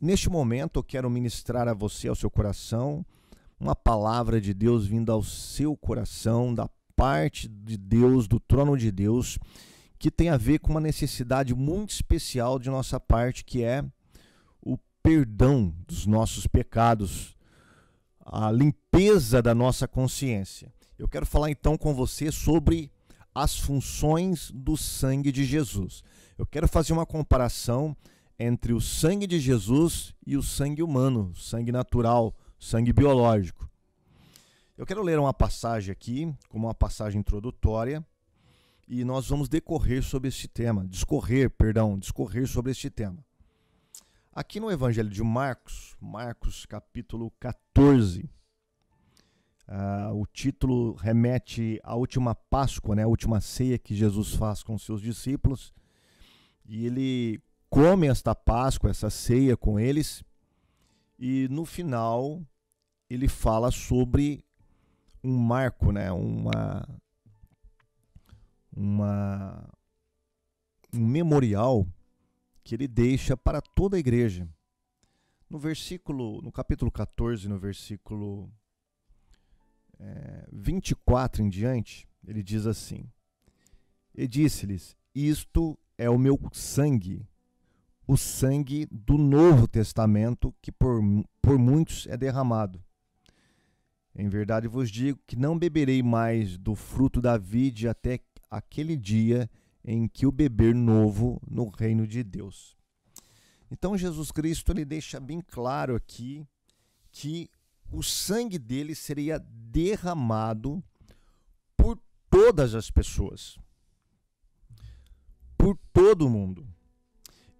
Neste momento eu quero ministrar a você, ao seu coração, uma palavra de Deus vinda ao seu coração, da parte de Deus, do trono de Deus, que tem a ver com uma necessidade muito especial de nossa parte, que é o perdão dos nossos pecados, a limpeza da nossa consciência. Eu quero falar então com você sobre as funções do sangue de Jesus. Eu quero fazer uma comparação entre o sangue de Jesus e o sangue humano, sangue natural, sangue biológico. Eu quero ler uma passagem aqui, como uma passagem introdutória, e nós vamos discorrer sobre este tema. Aqui no Evangelho de Marcos capítulo 14, o título remete à última Páscoa, a última ceia que Jesus faz com seus discípulos, e ele come esta Páscoa, essa ceia com eles, e no final ele fala sobre um marco, um memorial que ele deixa para toda a igreja. No capítulo 14, no versículo 24 em diante, ele diz assim: E disse-lhes: Isto é o meu sangue, o sangue do Novo Testamento, que por muitos é derramado. Em verdade vos digo que não beberei mais do fruto da vide até aquele dia em que o beber novo no reino de Deus. Então Jesus Cristo ele deixa bem claro aqui que o sangue dele seria derramado por todas as pessoas, por todo mundo.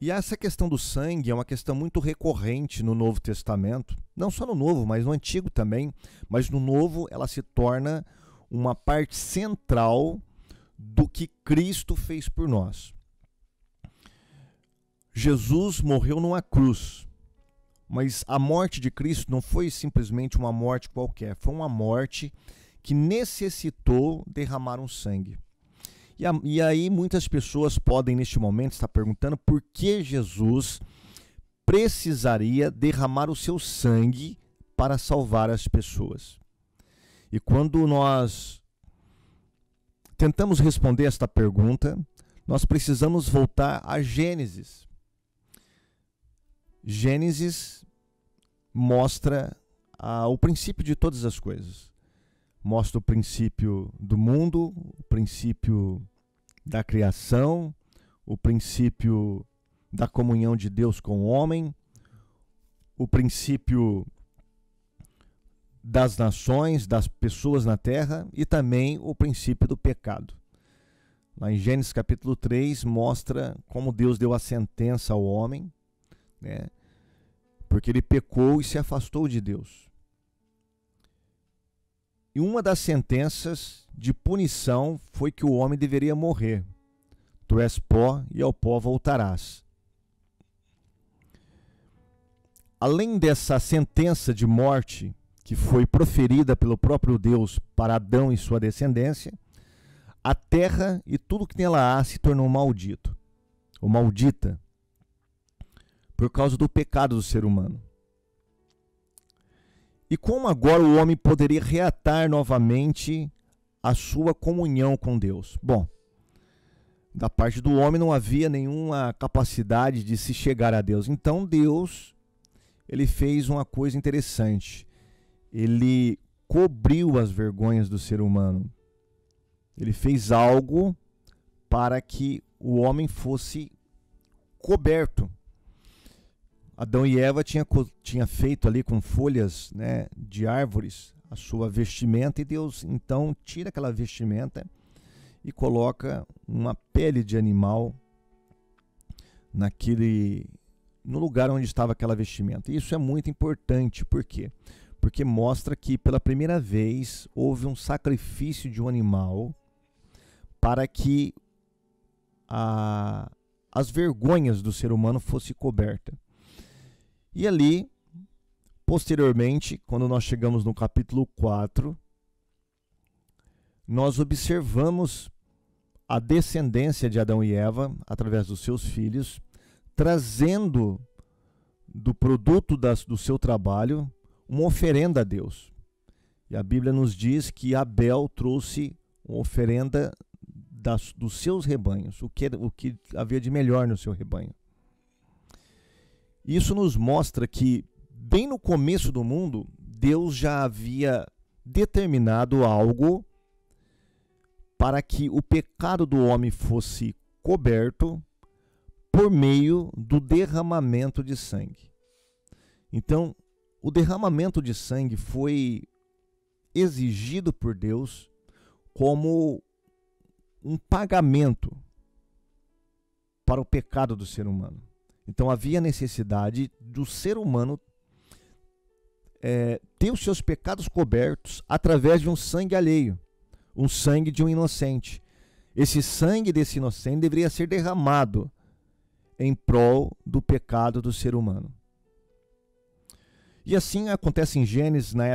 E essa questão do sangue é uma questão muito recorrente no Novo Testamento, não só no Novo, mas no Antigo também, mas no Novo ela se torna uma parte central do que Cristo fez por nós. Jesus morreu numa cruz, mas a morte de Cristo não foi simplesmente uma morte qualquer, foi uma morte que necessitou derramar um sangue. E aí muitas pessoas podem neste momento estar perguntando por que Jesus precisaria derramar o seu sangue para salvar as pessoas. E quando nós tentamos responder esta pergunta, nós precisamos voltar a Gênesis. Gênesis mostra o princípio de todas as coisas. Mostra o princípio do mundo, o princípio da criação, o princípio da comunhão de Deus com o homem, o princípio das nações, das pessoas na terra e também o princípio do pecado. Lá em Gênesis capítulo 3 mostra como Deus deu a sentença ao homem, porque ele pecou e se afastou de Deus. E uma das sentenças de punição foi que o homem deveria morrer. Tu és pó e ao pó voltarás. Além dessa sentença de morte que foi proferida pelo próprio Deus para Adão e sua descendência, a terra e tudo que nela há se tornou maldito, ou maldita, por causa do pecado do ser humano. E como agora o homem poderia reatar novamente a sua comunhão com Deus? Bom, da parte do homem não havia nenhuma capacidade de se chegar a Deus. Então Deus, ele fez uma coisa interessante. Ele cobriu as vergonhas do ser humano. Ele fez algo para que o homem fosse coberto. Adão e Eva tinha feito ali com folhas de árvores a sua vestimenta, e Deus então tira aquela vestimenta e coloca uma pele de animal no lugar onde estava aquela vestimenta. E isso é muito importante, por quê? Porque mostra que pela primeira vez houve um sacrifício de um animal para que as vergonhas do ser humano fossem cobertas. E ali, posteriormente, quando nós chegamos no capítulo 4, nós observamos a descendência de Adão e Eva, através dos seus filhos, trazendo do produto do seu trabalho uma oferenda a Deus. E a Bíblia nos diz que Abel trouxe uma oferenda dos seus rebanhos, o que havia de melhor no seu rebanho. Isso nos mostra que, bem no começo do mundo, Deus já havia determinado algo para que o pecado do homem fosse coberto por meio do derramamento de sangue. Então, o derramamento de sangue foi exigido por Deus como um pagamento para o pecado do ser humano. Então havia necessidade do ser humano ter os seus pecados cobertos através de um sangue alheio, um sangue de um inocente. Esse sangue desse inocente deveria ser derramado em prol do pecado do ser humano. E assim acontece em Gênesis, na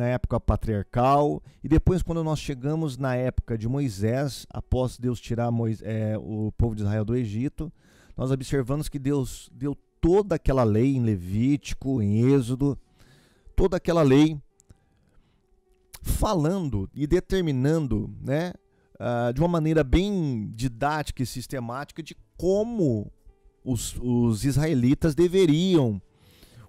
época patriarcal, e depois quando nós chegamos na época de Moisés, após Deus tirar o povo de Israel do Egito, nós observamos que Deus deu toda aquela lei em Levítico, em Êxodo, toda aquela lei falando e determinando, né, de uma maneira bem didática e sistemática de como os israelitas deveriam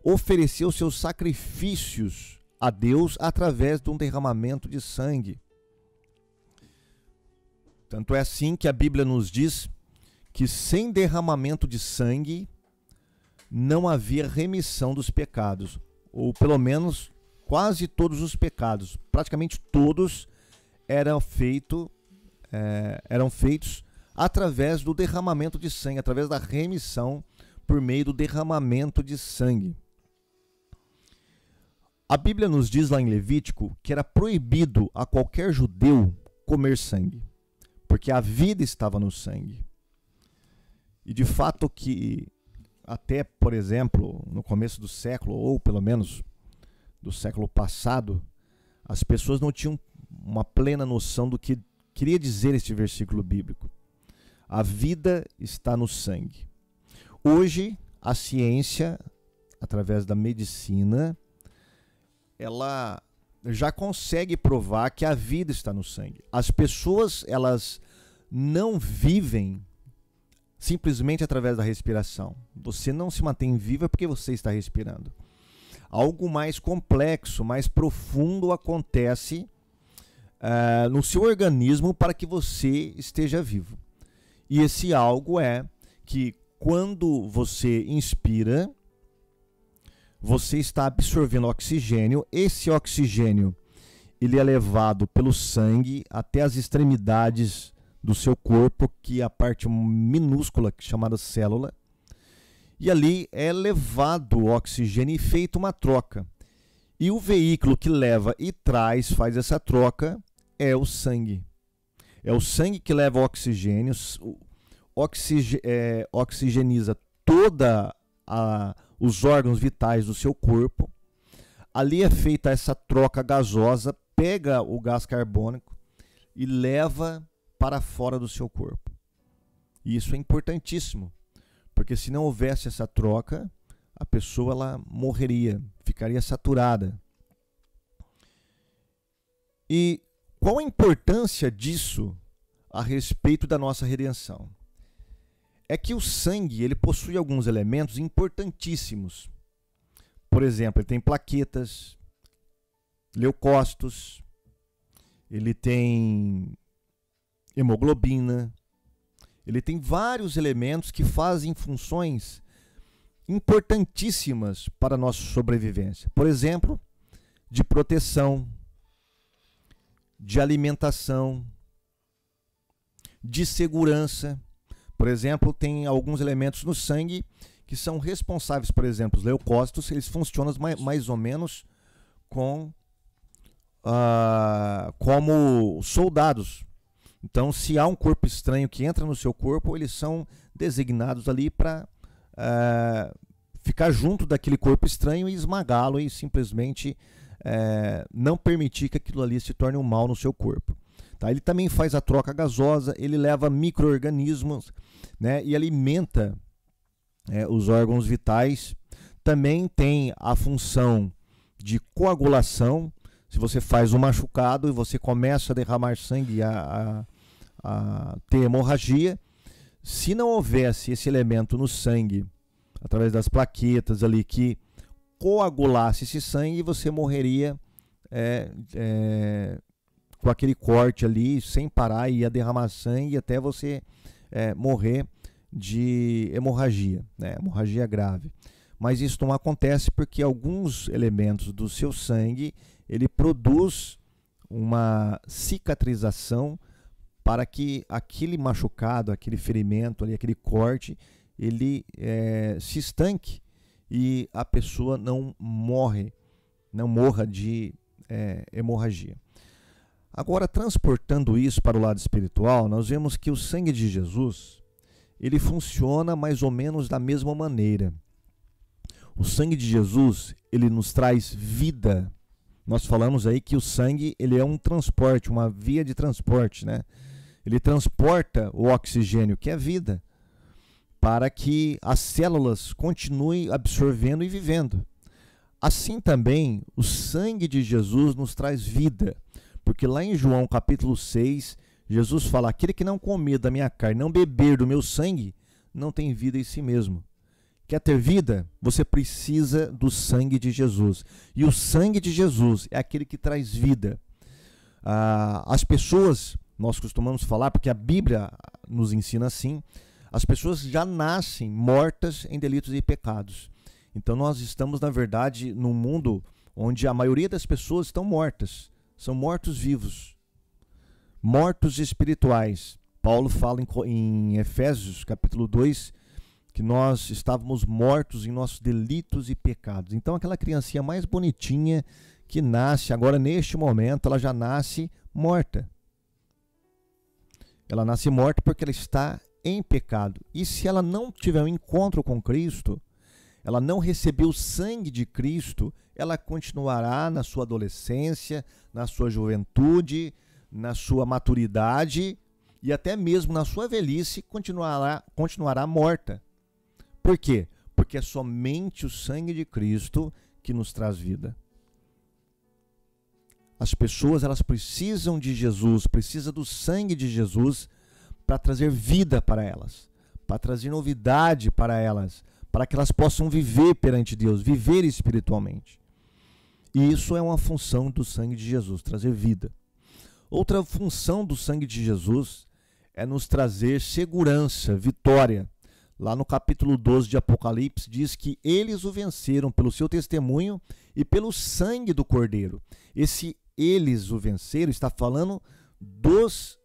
oferecer os seus sacrifícios a Deus através de um derramamento de sangue. Tanto é assim que a Bíblia nos diz que sem derramamento de sangue não havia remissão dos pecados, ou pelo menos quase todos os pecados, praticamente todos eram feitos através do derramamento de sangue, através da remissão por meio do derramamento de sangue. A Bíblia nos diz lá em Levítico que era proibido a qualquer judeu comer sangue, porque a vida estava no sangue. E de fato que até, por exemplo, no começo do século, ou pelo menos do século passado, as pessoas não tinham uma plena noção do que queria dizer este versículo bíblico. A vida está no sangue. Hoje, a ciência, através da medicina, ela já consegue provar que a vida está no sangue. As pessoas, elas não vivem simplesmente através da respiração. Você não se mantém viva porque você está respirando. Algo mais complexo, mais profundo acontece no seu organismo para que você esteja vivo. E esse algo é que quando você inspira, você está absorvendo oxigênio. Esse oxigênio ele é levado pelo sangue até as extremidades do seu corpo, que é a parte minúscula chamada célula. E ali é levado o oxigênio e feita uma troca. E o veículo que leva e traz, faz essa troca, é o sangue. É o sangue que leva o oxigênio, oxigeniza toda os órgãos vitais do seu corpo. Ali é feita essa troca gasosa, pega o gás carbônico e leva para fora do seu corpo. E isso é importantíssimo, porque se não houvesse essa troca, a pessoa ela morreria, ficaria saturada. E qual a importância disso a respeito da nossa redenção? É que o sangue ele possui alguns elementos importantíssimos. Por exemplo, ele tem plaquetas, leucócitos, ele tem hemoglobina, ele tem vários elementos que fazem funções importantíssimas para a nossa sobrevivência. Por exemplo, de proteção, de alimentação, de segurança. Por exemplo, tem alguns elementos no sangue que são responsáveis, por exemplo, os leucócitos, eles funcionam mais ou menos como soldados. Então, se há um corpo estranho que entra no seu corpo, eles são designados ali para ficar junto daquele corpo estranho e esmagá-lo e simplesmente não permitir que aquilo ali se torne um mal no seu corpo. Tá? Ele também faz a troca gasosa, ele leva micro-organismos, né, e alimenta os órgãos vitais. Também tem a função de coagulação. Se você faz um machucado e você começa a derramar sangue, a ter hemorragia, se não houvesse esse elemento no sangue, através das plaquetas ali, que coagulasse esse sangue, você morreria com aquele corte ali, sem parar, ia derramar sangue até você morrer de hemorragia, né? Hemorragia grave. Mas isso não acontece porque alguns elementos do seu sangue, ele produz uma cicatrização para que aquele machucado, aquele ferimento, ali, aquele corte, ele se estanque e a pessoa não morra de hemorragia. Agora, transportando isso para o lado espiritual, nós vemos que o sangue de Jesus, ele funciona mais ou menos da mesma maneira. O sangue de Jesus, ele nos traz vida. Nós falamos aí que o sangue, ele é um transporte, uma via de transporte, né? Ele transporta o oxigênio, que é vida, para que as células continuem absorvendo e vivendo. Assim também, o sangue de Jesus nos traz vida, porque lá em João capítulo 6, Jesus fala: aquele que não comer da minha carne, não beber do meu sangue, não tem vida em si mesmo. Quer ter vida? Você precisa do sangue de Jesus. E o sangue de Jesus é aquele que traz vida. As pessoas, nós costumamos falar, porque a Bíblia nos ensina assim, as pessoas já nascem mortas em delitos e pecados. Então nós estamos, na verdade, num mundo onde a maioria das pessoas estão mortas. São mortos-vivos, mortos espirituais. Paulo fala em Efésios capítulo 2, que nós estávamos mortos em nossos delitos e pecados. Então aquela criancinha mais bonitinha que nasce agora neste momento, ela já nasce morta. Ela nasce morta porque ela está em pecado. E se ela não tiver um encontro com Cristo, ela não recebeu o sangue de Cristo, ela continuará na sua adolescência, na sua juventude, na sua maturidade e até mesmo na sua velhice continuará morta. Por quê? Porque é somente o sangue de Cristo que nos traz vida. As pessoas, elas precisam de Jesus, precisam do sangue de Jesus para trazer vida para elas, para trazer novidade para elas, para que elas possam viver perante Deus, viver espiritualmente. E isso é uma função do sangue de Jesus, trazer vida. Outra função do sangue de Jesus é nos trazer segurança, vitória. Lá no capítulo 12 de Apocalipse diz que eles o venceram pelo seu testemunho e pelo sangue do Cordeiro. Esse eles o venceram está falando dos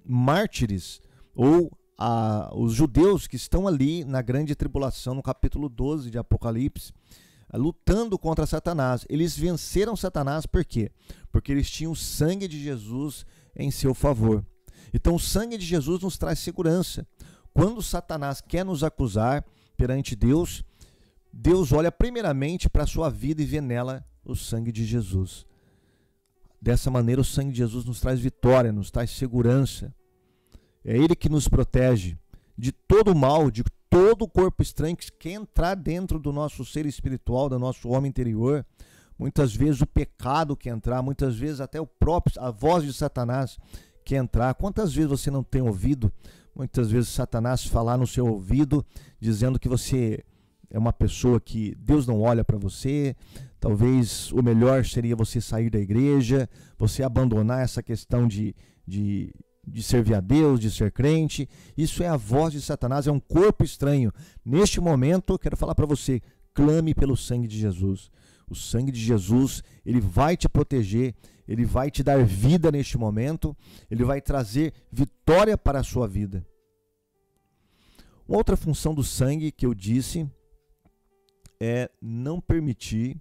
mártires ou os judeus que estão ali na grande tribulação, no capítulo 12 de Apocalipse, lutando contra Satanás. Eles venceram Satanás por quê? Porque eles tinham o sangue de Jesus em seu favor. Então o sangue de Jesus nos traz segurança. Quando Satanás quer nos acusar perante Deus, Deus olha primeiramente para a sua vida e vê nela o sangue de Jesus. Dessa maneira o sangue de Jesus nos traz vitória, nos traz segurança. É Ele que nos protege de todo o mal, de todo o corpo estranho que quer entrar dentro do nosso ser espiritual, do nosso homem interior. Muitas vezes o pecado quer entrar, muitas vezes até a voz de Satanás quer entrar. Quantas vezes você não tem ouvido, muitas vezes Satanás falar no seu ouvido, dizendo que você é uma pessoa que Deus não olha para você, talvez o melhor seria você sair da igreja, você abandonar essa questão de servir a Deus, de ser crente. Isso é a voz de Satanás, é um corpo estranho. Neste momento, eu quero falar para você, clame pelo sangue de Jesus. O sangue de Jesus, ele vai te proteger, ele vai te dar vida neste momento, ele vai trazer vitória para a sua vida. Uma outra função do sangue que eu disse é não permitir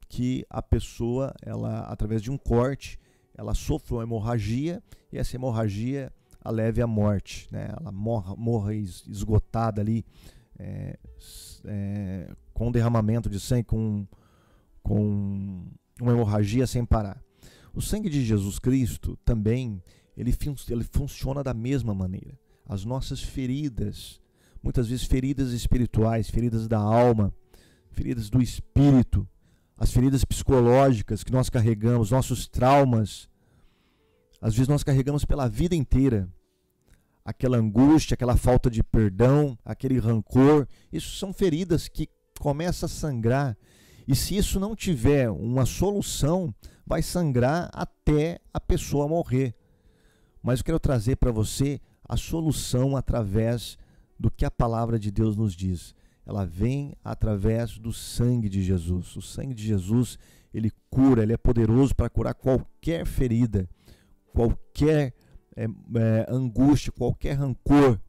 que a pessoa, ela, através de um corte, ela sofra uma hemorragia e essa hemorragia a leve à morte, né? Ela morra esgotada ali, com derramamento de sangue, com uma hemorragia sem parar. O sangue de Jesus Cristo também, ele funciona da mesma maneira. As nossas feridas, muitas vezes feridas espirituais, feridas da alma, feridas do espírito, as feridas psicológicas que nós carregamos, nossos traumas, às vezes nós carregamos pela vida inteira. Aquela angústia, aquela falta de perdão, aquele rancor, isso são feridas que começam a sangrar. E se isso não tiver uma solução, vai sangrar até a pessoa morrer. Mas eu quero trazer para você a solução através do que a palavra de Deus nos diz. Ela vem através do sangue de Jesus. O sangue de Jesus, ele cura, ele é poderoso para curar qualquer ferida, qualquer angústia, qualquer rancor,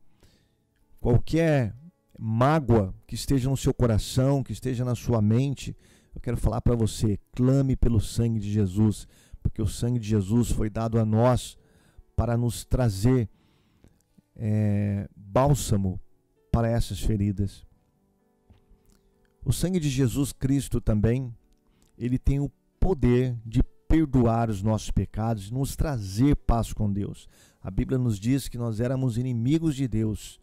qualquer mágoa que esteja no seu coração, que esteja na sua mente. Eu quero falar para você, clame pelo sangue de Jesus, porque o sangue de Jesus foi dado a nós para nos trazer bálsamo para essas feridas. O sangue de Jesus Cristo também, ele tem o poder de perdoar os nossos pecados e nos trazer paz com Deus. A Bíblia nos diz que nós éramos inimigos de Deus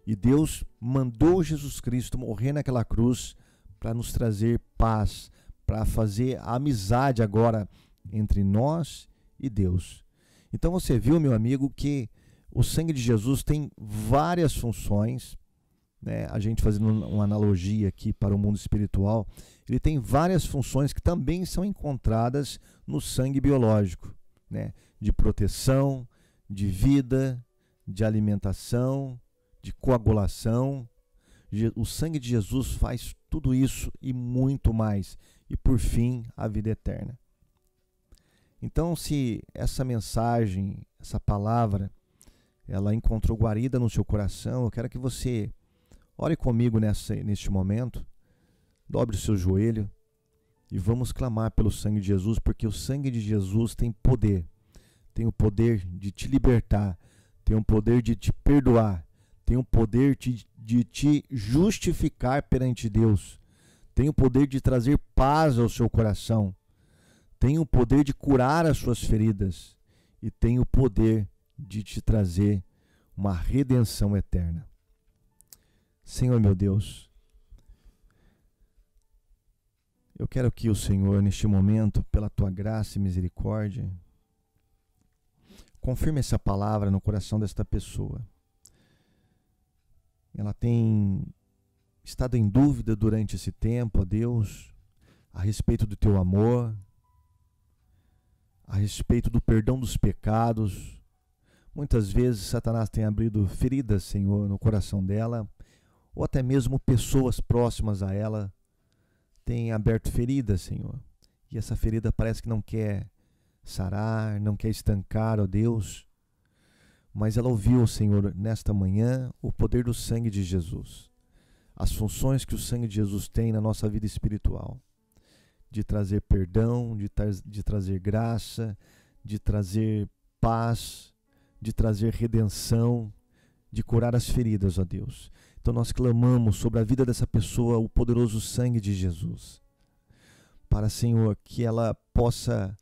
e Deus mandou Jesus Cristo morrer naquela cruz para nos trazer paz, para fazer a amizade agora entre nós e Deus. Então você viu, meu amigo, que o sangue de Jesus tem várias funções, né? A gente fazendo uma analogia aqui para o mundo espiritual, ele tem várias funções que também são encontradas no sangue biológico, né? De proteção, de vida, de alimentação, de coagulação. O sangue de Jesus faz tudo isso e muito mais. E por fim, a vida eterna. Então, se essa mensagem, essa palavra, ela encontrou guarida no seu coração, eu quero que você ore comigo neste momento, dobre o seu joelho e vamos clamar pelo sangue de Jesus, porque o sangue de Jesus tem o poder de te libertar, tem o poder de te perdoar, tem o poder de te justificar perante Deus, tem o poder de trazer paz ao seu coração, tem o poder de curar as suas feridas e tem o poder de te trazer uma redenção eterna. Senhor meu Deus, eu quero que o Senhor, neste momento, pela tua graça e misericórdia, confirme essa palavra no coração desta pessoa. Ela tem estado em dúvida durante esse tempo, ó Deus, a respeito do teu amor, a respeito do perdão dos pecados. Muitas vezes Satanás tem abrido feridas, Senhor, no coração dela, ou até mesmo pessoas próximas a ela têm aberto feridas, Senhor. E essa ferida parece que não quer sarar, não quer estancar, ó Deus. Mas ela ouviu, Senhor, nesta manhã, o poder do sangue de Jesus. As funções que o sangue de Jesus tem na nossa vida espiritual. De trazer perdão, de trazer graça, de trazer paz, de trazer redenção, de curar as feridas, ó Deus. Então nós clamamos sobre a vida dessa pessoa o poderoso sangue de Jesus. Para, Senhor, que ela possa,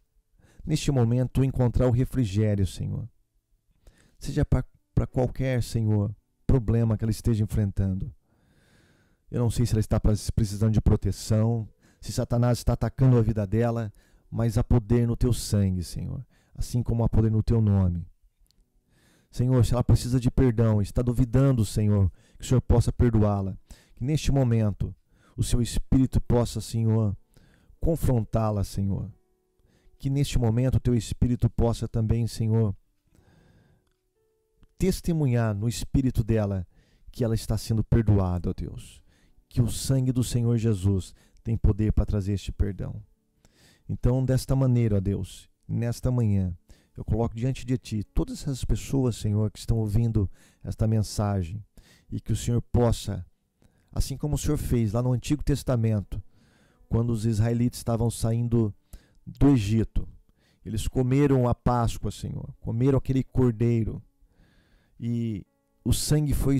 neste momento, encontrar o refrigério, Senhor. Seja para qualquer, Senhor, problema que ela esteja enfrentando. Eu não sei se ela está precisando de proteção, se Satanás está atacando a vida dela, mas há poder no teu sangue, Senhor, assim como há poder no teu nome. Senhor, se ela precisa de perdão, está duvidando, Senhor, que o Senhor possa perdoá-la, que neste momento o seu Espírito possa, Senhor, confrontá-la, Senhor. Que neste momento o teu Espírito possa também, Senhor, testemunhar no Espírito dela que ela está sendo perdoada, ó Deus. Que o sangue do Senhor Jesus tem poder para trazer este perdão. Então, desta maneira, ó Deus, nesta manhã, eu coloco diante de Ti todas essas pessoas, Senhor, que estão ouvindo esta mensagem e que o Senhor possa, assim como o Senhor fez lá no Antigo Testamento, quando os israelitas estavam saindo do Egito, eles comeram a Páscoa, Senhor, comeram aquele cordeiro e o sangue foi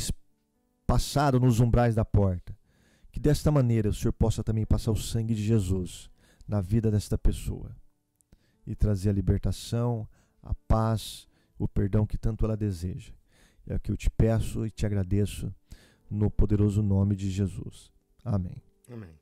passado nos umbrais da porta. Que desta maneira o Senhor possa também passar o sangue de Jesus na vida desta pessoa e trazer a libertação, a paz, o perdão que tanto ela deseja. É o que eu te peço e te agradeço no poderoso nome de Jesus. Amém. Amém.